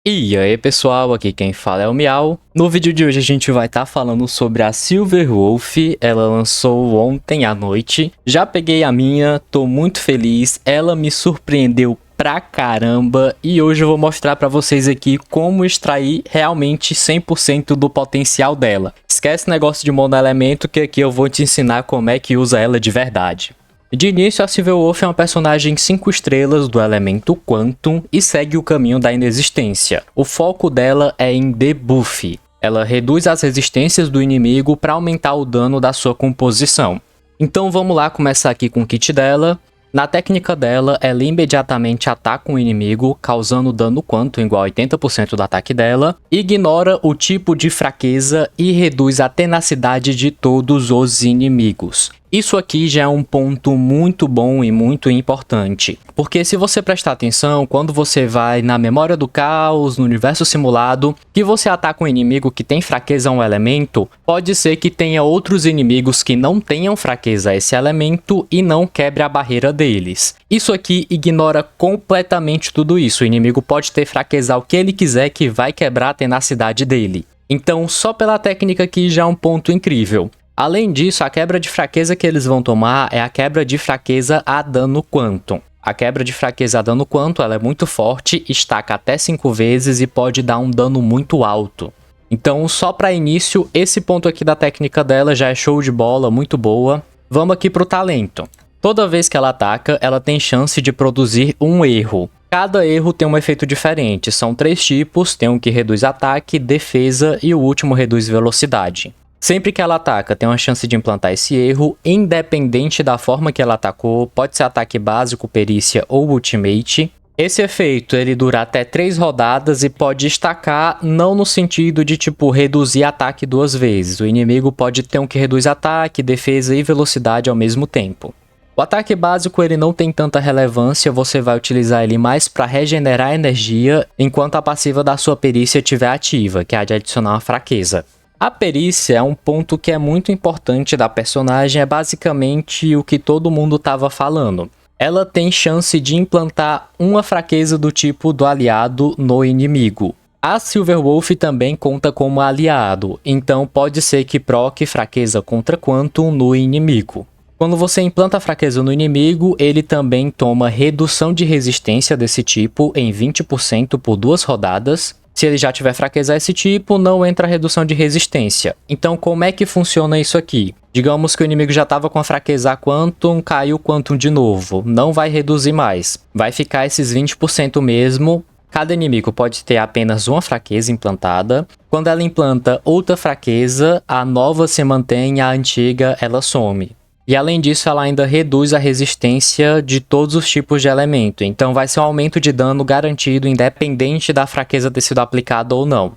E aí pessoal, aqui quem fala é o Miau. No vídeo de hoje a gente vai estar falando sobre a Silverwolf. Ela lançou ontem à noite. Já peguei a minha, tô muito feliz. Ela me surpreendeu pra caramba. E hoje eu vou mostrar pra vocês aqui como extrair realmente 100% do potencial dela. Esquece negócio de monoelemento que aqui eu vou te ensinar como é que usa ela de verdade. De início, a Silverwolf é uma personagem 5 estrelas do elemento Quantum e segue o caminho da inexistência. O foco dela é em debuff. Ela reduz as resistências do inimigo para aumentar o dano da sua composição. Então vamos lá começar aqui com o kit dela. Na técnica dela, ela imediatamente ataca o inimigo, causando dano Quantum igual a 80% do ataque dela, ignora o tipo de fraqueza e reduz a tenacidade de todos os inimigos. Isso aqui já é um ponto muito bom e muito importante, porque se você prestar atenção, quando você vai na memória do caos, no universo simulado, que você ataca um inimigo que tem fraqueza a um elemento, pode ser que tenha outros inimigos que não tenham fraqueza a esse elemento e não quebre a barreira deles. Isso aqui ignora completamente tudo isso, o inimigo pode ter fraqueza ao que ele quiser que vai quebrar a tenacidade dele. Então só pela técnica aqui já é um ponto incrível. Além disso, a quebra de fraqueza que eles vão tomar é a quebra de fraqueza a dano Quantum. A quebra de fraqueza a dano Quantum ela é muito forte, estaca até 5 vezes e pode dar um dano muito alto. Então, só para início, esse ponto aqui da técnica dela já é show de bola, muito boa. Vamos aqui para o talento. Toda vez que ela ataca, ela tem chance de produzir um erro. Cada erro tem um efeito diferente, são 3 tipos, tem um que reduz ataque, defesa e o último reduz velocidade. Sempre que ela ataca, tem uma chance de implantar esse erro, independente da forma que ela atacou, pode ser ataque básico, perícia ou ultimate. Esse efeito ele dura até 3 rodadas e pode estacar, não no sentido de tipo reduzir ataque 2 vezes. O inimigo pode ter um que reduz ataque, defesa e velocidade ao mesmo tempo. O ataque básico ele não tem tanta relevância, você vai utilizar ele mais para regenerar energia, enquanto a passiva da sua perícia estiver ativa, que é a de adicionar uma fraqueza. A perícia é um ponto que é muito importante da personagem, é basicamente o que todo mundo estava falando. Ela tem chance de implantar uma fraqueza do tipo do aliado no inimigo. A Silverwolf também conta como aliado, então pode ser que proque fraqueza contra Quantum no inimigo. Quando você implanta a fraqueza no inimigo, ele também toma redução de resistência desse tipo em 20% por 2 rodadas. Se ele já tiver fraqueza a esse tipo, não entra a redução de resistência. Então, como é que funciona isso aqui? Digamos que o inimigo já estava com a fraqueza a Quantum, caiu Quantum de novo. Não vai reduzir mais. Vai ficar esses 20% mesmo. Cada inimigo pode ter apenas uma fraqueza implantada. Quando ela implanta outra fraqueza, a nova se mantém, a antiga ela some. E além disso, ela ainda reduz a resistência de todos os tipos de elemento. Então vai ser um aumento de dano garantido, independente da fraqueza ter sido aplicada ou não. O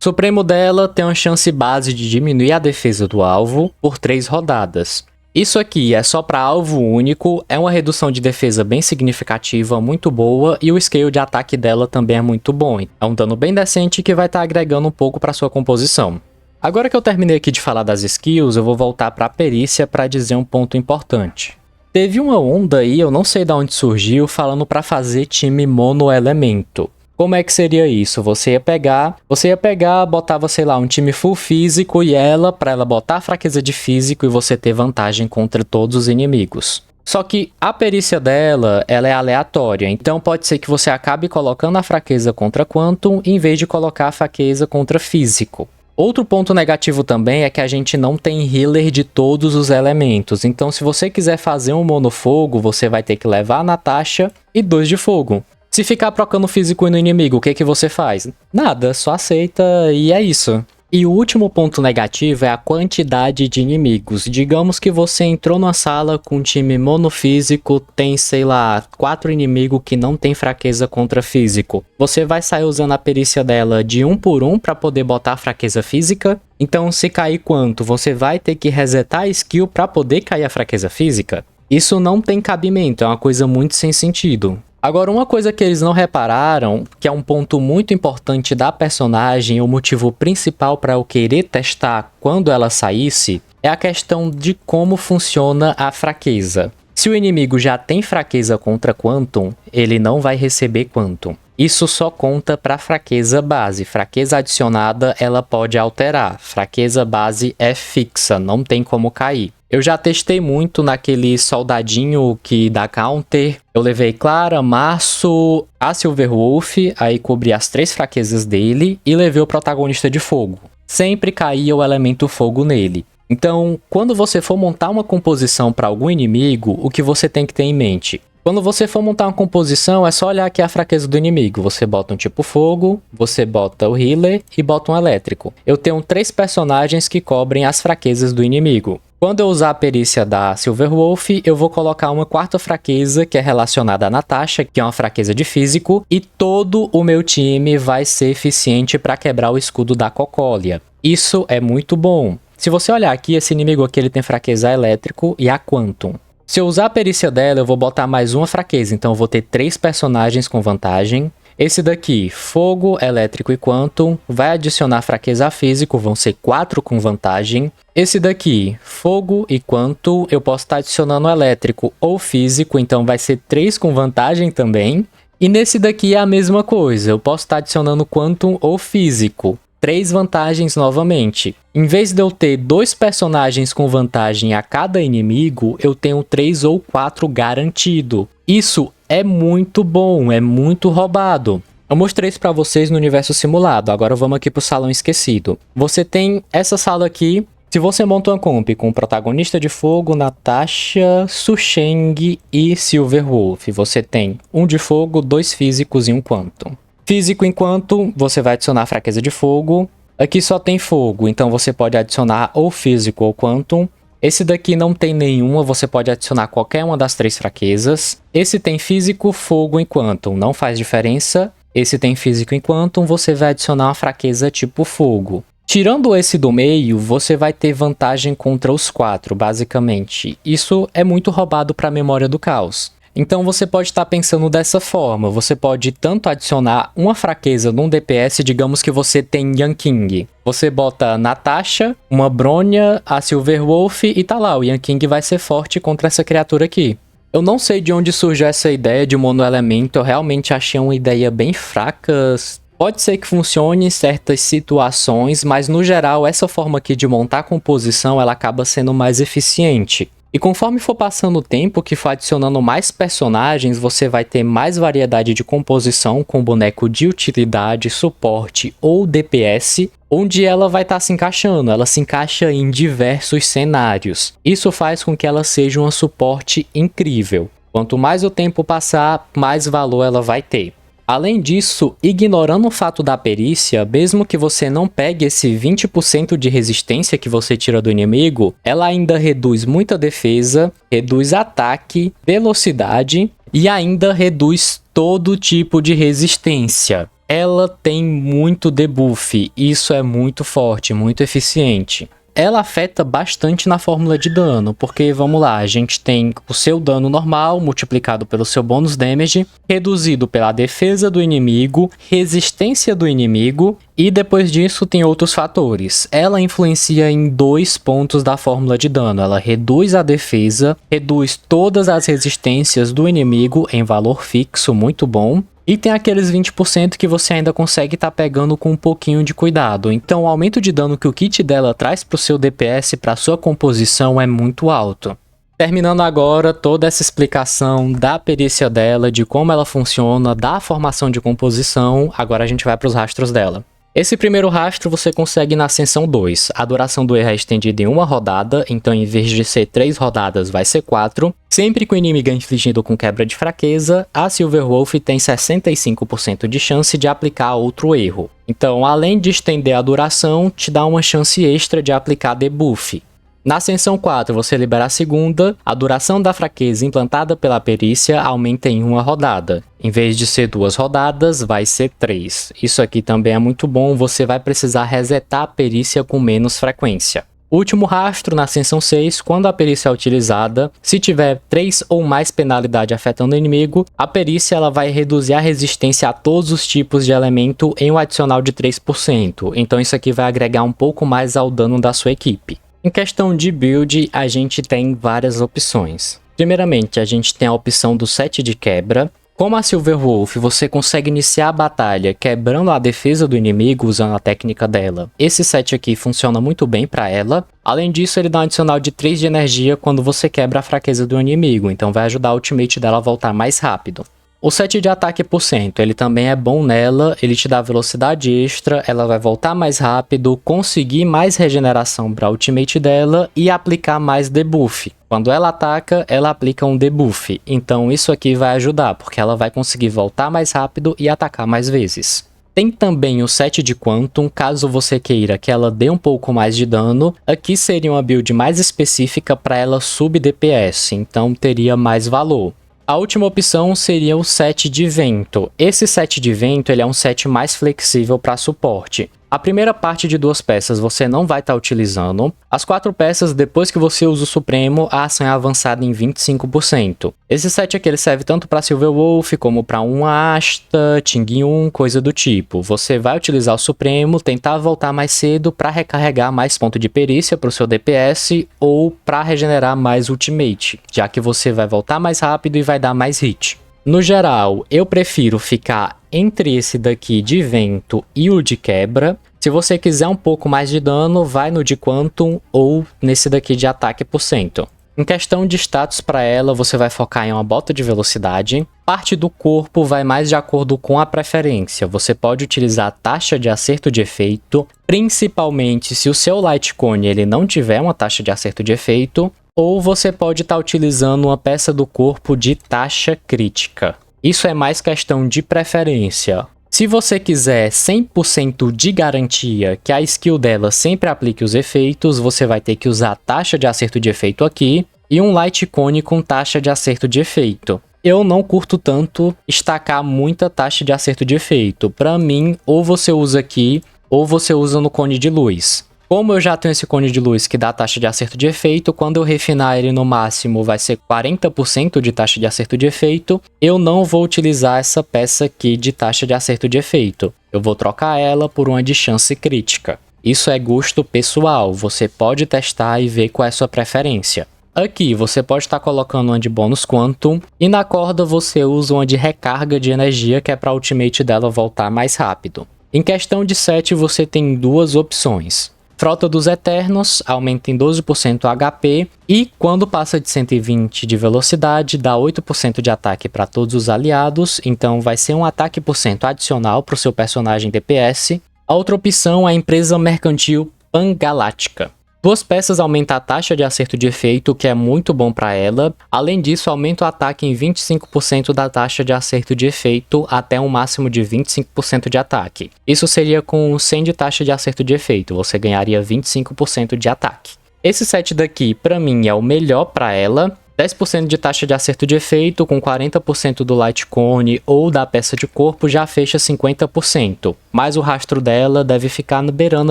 Supremo dela tem uma chance base de diminuir a defesa do alvo por 3 rodadas. Isso aqui é só para alvo único, é uma redução de defesa bem significativa, muito boa, e o scale de ataque dela também é muito bom. É um dano bem decente que vai estar agregando um pouco para sua composição. Agora que eu terminei aqui de falar das skills, eu vou voltar para a perícia para dizer um ponto importante. Teve uma onda aí, eu não sei de onde surgiu, falando para fazer time monoelemento. Como é que seria isso? Você ia pegar, botava, sei lá, um time full físico e para ela botar a fraqueza de físico e você ter vantagem contra todos os inimigos. Só que a perícia dela, ela é aleatória, então pode ser que você acabe colocando a fraqueza contra Quantum em vez de colocar a fraqueza contra físico. Outro ponto negativo também é que a gente não tem healer de todos os elementos, então se você quiser fazer um monofogo, você vai ter que levar a Natasha e 2 de fogo. Se ficar procando físico no inimigo, o que você faz? Nada, só aceita e é isso. E o último ponto negativo é a quantidade de inimigos. Digamos que você entrou numa sala com um time monofísico, tem, sei lá, 4 inimigos que não tem fraqueza contra físico. Você vai sair usando a perícia dela de 1 por 1 para poder botar a fraqueza física. Então, se cair quanto, você vai ter que resetar a skill para poder cair a fraqueza física. Isso não tem cabimento, é uma coisa muito sem sentido. Agora, uma coisa que eles não repararam, que é um ponto muito importante da personagem, o motivo principal para eu querer testar quando ela saísse, é a questão de como funciona a fraqueza. Se o inimigo já tem fraqueza contra Quantum, ele não vai receber Quantum. Isso só conta para fraqueza base. Fraqueza adicionada, ela pode alterar. Fraqueza base é fixa, não tem como cair. Eu já testei muito naquele soldadinho que dá counter. Eu levei Clara, Março, a Silverwolf, aí cobri as 3 fraquezas dele e levei o protagonista de fogo. Sempre caía o elemento fogo nele. Então, quando você for montar uma composição para algum inimigo, o que você tem que ter em mente? Quando você for montar uma composição, é só olhar aqui a fraqueza do inimigo. Você bota um tipo fogo, você bota o healer e bota um elétrico. Eu tenho 3 personagens que cobrem as fraquezas do inimigo. Quando eu usar a perícia da Silverwolf, eu vou colocar uma 4ª fraqueza, que é relacionada a Natasha, que é uma fraqueza de físico, e todo o meu time vai ser eficiente para quebrar o escudo da Cocólia. Isso é muito bom. Se você olhar aqui, esse inimigo aqui ele tem fraqueza a elétrico e a Quantum. Se eu usar a perícia dela, eu vou botar mais uma fraqueza, então eu vou ter 3 personagens com vantagem. Esse daqui, fogo, elétrico e quantum, vai adicionar fraqueza a físico, vão ser 4 com vantagem. Esse daqui, fogo e quantum, eu posso estar adicionando elétrico ou físico, então vai ser 3 com vantagem também. E nesse daqui é a mesma coisa, eu posso estar adicionando quantum ou físico. 3 vantagens novamente. Em vez de eu ter 2 personagens com vantagem a cada inimigo, eu tenho 3 ou 4 garantido. Isso é muito bom, é muito roubado. Eu mostrei isso para vocês no universo simulado, agora vamos aqui para o salão esquecido. Você tem essa sala aqui. Se você monta uma comp com protagonista de fogo, Natasha, Susheng e Silverwolf, você tem um de fogo, 2 físicos e um quantum. Físico enquanto você vai adicionar a fraqueza de fogo. Aqui só tem fogo, então você pode adicionar ou físico ou quantum. Esse daqui não tem nenhuma, você pode adicionar qualquer uma das 3 fraquezas. Esse tem físico, fogo e quantum, não faz diferença. Esse tem físico e quantum, você vai adicionar uma fraqueza tipo fogo. Tirando esse do meio, você vai ter vantagem contra os 4, basicamente. Isso é muito roubado para a memória do caos. Então você pode estar pensando dessa forma, você pode tanto adicionar uma fraqueza num DPS, digamos que você tem Yanqing. Você bota Natasha, uma Bronya, a Silverwolf e tá lá, o Yanqing vai ser forte contra essa criatura aqui. Eu não sei de onde surgiu essa ideia de monoelemento, eu realmente achei uma ideia bem fraca. Pode ser que funcione em certas situações, mas no geral essa forma aqui de montar a composição ela acaba sendo mais eficiente. E conforme for passando o tempo, que for adicionando mais personagens, você vai ter mais variedade de composição com boneco de utilidade, suporte ou DPS, onde ela vai estar se encaixando. Ela se encaixa em diversos cenários. Isso faz com que ela seja um suporte incrível. Quanto mais o tempo passar, mais valor ela vai ter. Além disso, ignorando o fato da perícia, mesmo que você não pegue esse 20% de resistência que você tira do inimigo, ela ainda reduz muita defesa, reduz ataque, velocidade e ainda reduz todo tipo de resistência. Ela tem muito debuff, isso é muito forte, muito eficiente. Ela afeta bastante na fórmula de dano, porque vamos lá, a gente tem o seu dano normal multiplicado pelo seu bônus damage, reduzido pela defesa do inimigo, resistência do inimigo e depois disso tem outros fatores. Ela influencia em 2 pontos da fórmula de dano, ela reduz a defesa, reduz todas as resistências do inimigo em valor fixo, muito bom. E tem aqueles 20% que você ainda consegue estar pegando com um pouquinho de cuidado. Então o aumento de dano que o kit dela traz para o seu DPS, para sua composição, é muito alto. Terminando agora toda essa explicação da perícia dela, de como ela funciona, da formação de composição, agora a gente vai para os rastros dela. Esse primeiro rastro você consegue na Ascensão 2. A duração do erro é estendida em 1 rodada, então em vez de ser 3 rodadas vai ser 4. Sempre que o inimigo é infligido com quebra de fraqueza, a Silverwolf tem 65% de chance de aplicar outro erro. Então, além de estender a duração, te dá uma chance extra de aplicar debuff. Na Ascensão 4, você libera a segunda, a duração da fraqueza implantada pela perícia aumenta em 1 rodada. Em vez de ser 2 rodadas, vai ser 3. Isso aqui também é muito bom, você vai precisar resetar a perícia com menos frequência. Último rastro, na Ascensão 6, quando a perícia é utilizada, se tiver 3 ou mais penalidade afetando o inimigo, a perícia ela vai reduzir a resistência a todos os tipos de elemento em um adicional de 3%. Então isso aqui vai agregar um pouco mais ao dano da sua equipe. Em questão de build, a gente tem várias opções. Primeiramente, a gente tem a opção do set de quebra. Como a Silverwolf, você consegue iniciar a batalha quebrando a defesa do inimigo usando a técnica dela. Esse set aqui funciona muito bem para ela. Além disso, ele dá um adicional de 3 de energia quando você quebra a fraqueza do inimigo, então vai ajudar a ultimate dela a voltar mais rápido. O set de ataque por cento, ele também é bom nela, ele te dá velocidade extra, ela vai voltar mais rápido, conseguir mais regeneração para a ultimate dela e aplicar mais debuff. Quando ela ataca, ela aplica um debuff, então isso aqui vai ajudar, porque ela vai conseguir voltar mais rápido e atacar mais vezes. Tem também o set de Quantum, caso você queira que ela dê um pouco mais de dano. Aqui seria uma build mais específica para ela sub DPS, então teria mais valor. A última opção seria o set de vento. Esse set de vento ele é um set mais flexível para suporte. A primeira parte de 2 peças você não vai estar utilizando. As 4 peças, depois que você usa o Supremo, a ação é avançada em 25%. Esse set aqui ele serve tanto para Silverwolf como para uma Asta, Ting-Yun, coisa do tipo. Você vai utilizar o Supremo, tentar voltar mais cedo para recarregar mais ponto de perícia para o seu DPS ou para regenerar mais ultimate, já que você vai voltar mais rápido e vai dar mais hit. No geral, eu prefiro ficar entre esse daqui de vento e o de quebra. Se você quiser um pouco mais de dano, vai no de Quantum ou nesse daqui de ataque por cento. Em questão de status para ela, você vai focar em uma bota de velocidade. Parte do corpo vai mais de acordo com a preferência. Você pode utilizar a taxa de acerto de efeito, principalmente se o seu Light Cone ele não tiver uma taxa de acerto de efeito. Ou você pode estar utilizando uma peça do corpo de taxa crítica. Isso é mais questão de preferência. Se você quiser 100% de garantia que a skill dela sempre aplique os efeitos, você vai ter que usar a taxa de acerto de efeito aqui e um Light Cone com taxa de acerto de efeito. Eu não curto tanto estacar muita taxa de acerto de efeito. Para mim, ou você usa aqui, ou você usa no cone de luz. Como eu já tenho esse cone de luz que dá taxa de acerto de efeito, quando eu refinar ele no máximo vai ser 40% de taxa de acerto de efeito, eu não vou utilizar essa peça aqui de taxa de acerto de efeito. Eu vou trocar ela por uma de chance crítica. Isso é gosto pessoal, você pode testar e ver qual é a sua preferência. Aqui você pode estar colocando uma de bônus Quantum e na corda você usa uma de recarga de energia que é para a ultimate dela voltar mais rápido. Em questão de set você tem 2 opções. Frota dos Eternos aumenta em 12% o HP e quando passa de 120 de velocidade dá 8% de ataque para todos os aliados, então vai ser um ataque por cento adicional para o seu personagem DPS. A outra opção é a Empresa Mercantil Pangaláctica. 2 peças aumentam a taxa de acerto de efeito, que é muito bom para ela. Além disso, aumenta o ataque em 25% da taxa de acerto de efeito até um máximo de 25% de ataque. Isso seria com 100 de taxa de acerto de efeito, você ganharia 25% de ataque. Esse set daqui, para mim, é o melhor para ela. 10% de taxa de acerto de efeito, com 40% do Light Cone ou da peça de corpo já fecha 50%, mas o rastro dela deve ficar beirando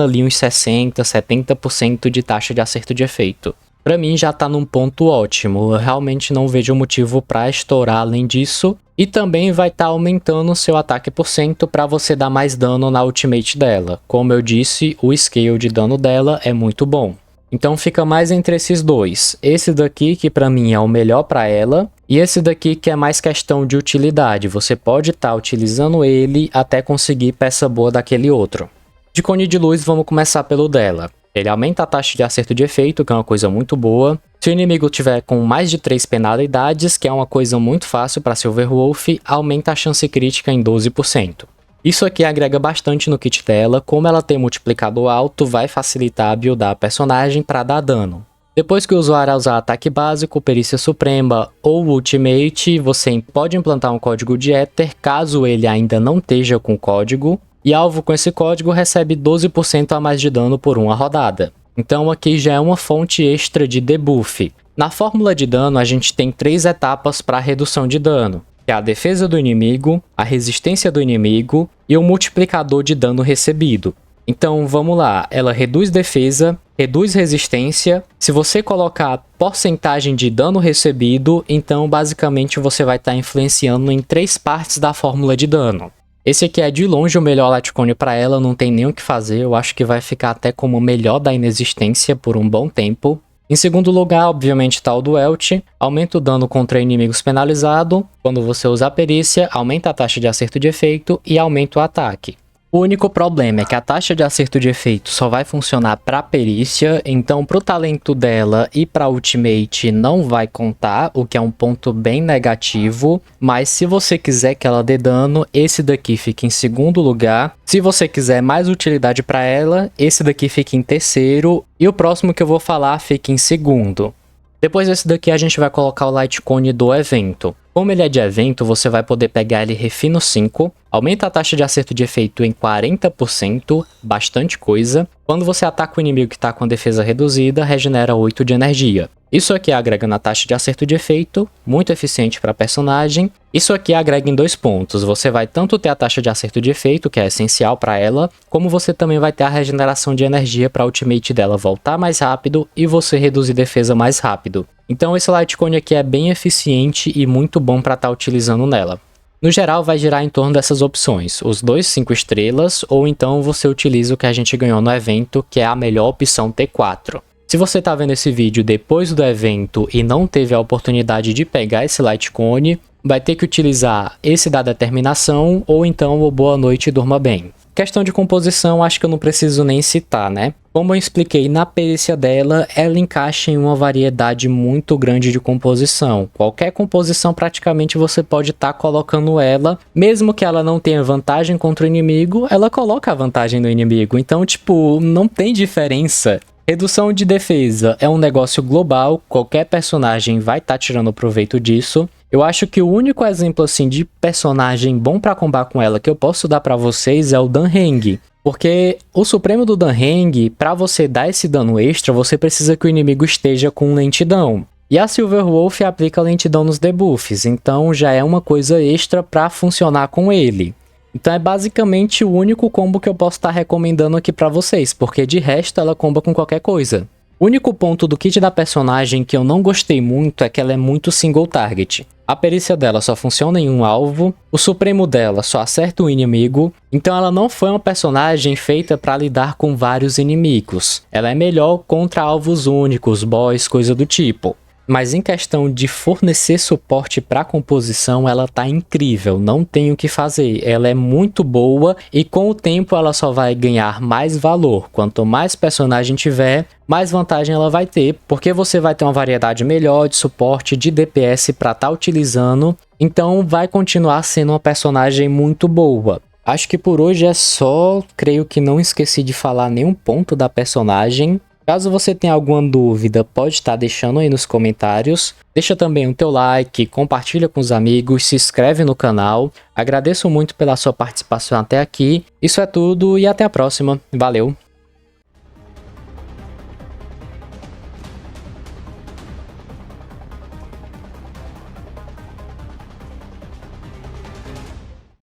ali uns 60%, 70% de taxa de acerto de efeito. Pra mim já tá num ponto ótimo, eu realmente não vejo motivo pra estourar além disso, e também vai estar aumentando o seu ataque por cento pra você dar mais dano na ultimate dela. Como eu disse, o scale de dano dela é muito bom. Então fica mais entre esses dois. Esse daqui que pra mim é o melhor pra ela. E esse daqui que é mais questão de utilidade. Você pode estar utilizando ele até conseguir peça boa daquele outro. De cone de luz vamos começar pelo dela. Ele aumenta a taxa de acerto de efeito, que é uma coisa muito boa. Se o inimigo tiver com mais de 3 penalidades, que é uma coisa muito fácil para Silverwolf, aumenta a chance crítica em 12%. Isso aqui agrega bastante no kit dela, como ela tem multiplicador alto, vai facilitar buildar a personagem para dar dano. Depois que o usuário usar ataque básico, perícia suprema ou ultimate, você pode implantar um código de Ether, caso ele ainda não esteja com código, e alvo com esse código recebe 12% a mais de dano por uma rodada. Então aqui já é uma fonte extra de debuff. Na fórmula de dano a gente tem 3 etapas para redução de dano, que é a defesa do inimigo, a resistência do inimigo e o multiplicador de dano recebido. Então vamos lá, ela reduz defesa, reduz resistência. Se você colocar porcentagem de dano recebido, então basicamente você vai estar influenciando em 3 partes da fórmula de dano. Esse aqui é de longe o melhor Light Cone para ela, não tem nem o que fazer, eu acho que vai ficar até como o melhor da inexistência por um bom tempo. Em segundo lugar, obviamente, está o do Elt, aumenta o dano contra inimigos penalizado. Quando você usa a perícia, aumenta a taxa de acerto de efeito e aumenta o ataque. O único problema é que a taxa de acerto de efeito só vai funcionar para perícia, então para o talento dela e para ultimate não vai contar, o que é um ponto bem negativo, mas se você quiser que ela dê dano, esse daqui fica em segundo lugar. Se você quiser mais utilidade para ela, esse daqui fica em terceiro e o próximo que eu vou falar fica em segundo. Depois desse daqui a gente vai colocar o Light Cone do evento. Como ele é de evento, você vai poder pegar ele Refino 5, aumenta a taxa de acerto de efeito em 40%, bastante coisa. Quando você ataca o inimigo que está com a defesa reduzida, regenera 8 de energia. Isso aqui agrega na taxa de acerto de efeito, muito eficiente para personagem. Isso aqui agrega em 2 pontos, você vai tanto ter a taxa de acerto de efeito, que é essencial para ela, como você também vai ter a regeneração de energia para a ultimate dela voltar mais rápido e você reduzir defesa mais rápido. Então esse Light Cone aqui é bem eficiente e muito bom para estar utilizando nela. No geral vai girar em torno dessas opções, os 2 5 estrelas ou então você utiliza o que a gente ganhou no evento, que é a melhor opção T4. Se você está vendo esse vídeo depois do evento e não teve a oportunidade de pegar esse Light Cone, vai ter que utilizar esse da determinação ou então o Boa Noite e Durma Bem. Questão de composição, acho que eu não preciso nem citar, né? Como eu expliquei na perícia dela, ela encaixa em uma variedade muito grande de composição. Qualquer composição praticamente você pode estar colocando ela, mesmo que ela não tenha vantagem contra o inimigo, ela coloca a vantagem no inimigo. Então, tipo, não tem diferença. Redução de defesa é um negócio global, qualquer personagem vai estar tirando proveito disso. Eu acho que o único exemplo assim de personagem bom pra combar com ela que eu posso dar pra vocês é o Dan Heng. Porque o Supremo do Dan Heng, pra você dar esse dano extra, você precisa que o inimigo esteja com lentidão. E a Silverwolf aplica lentidão nos debuffs, então já é uma coisa extra pra funcionar com ele. Então é basicamente o único combo que eu posso estar recomendando aqui pra vocês, porque de resto ela comba com qualquer coisa. O único ponto do kit da personagem que eu não gostei muito é que ela é muito single target. A perícia dela só funciona em um alvo, o supremo dela só acerta um inimigo, então ela não foi uma personagem feita para lidar com vários inimigos. Ela é melhor contra alvos únicos, boss, coisa do tipo. Mas em questão de fornecer suporte para composição, ela tá incrível, não tem o que fazer. Ela é muito boa e com o tempo ela só vai ganhar mais valor. Quanto mais personagem tiver, mais vantagem ela vai ter, porque você vai ter uma variedade melhor de suporte de DPS para estar utilizando. Então vai continuar sendo uma personagem muito boa. Acho que por hoje é só, creio que não esqueci de falar nenhum ponto da personagem. Caso você tenha alguma dúvida, pode estar deixando aí nos comentários. Deixa também o teu like, compartilha com os amigos, se inscreve no canal. Agradeço muito pela sua participação até aqui. Isso é tudo e até a próxima. Valeu!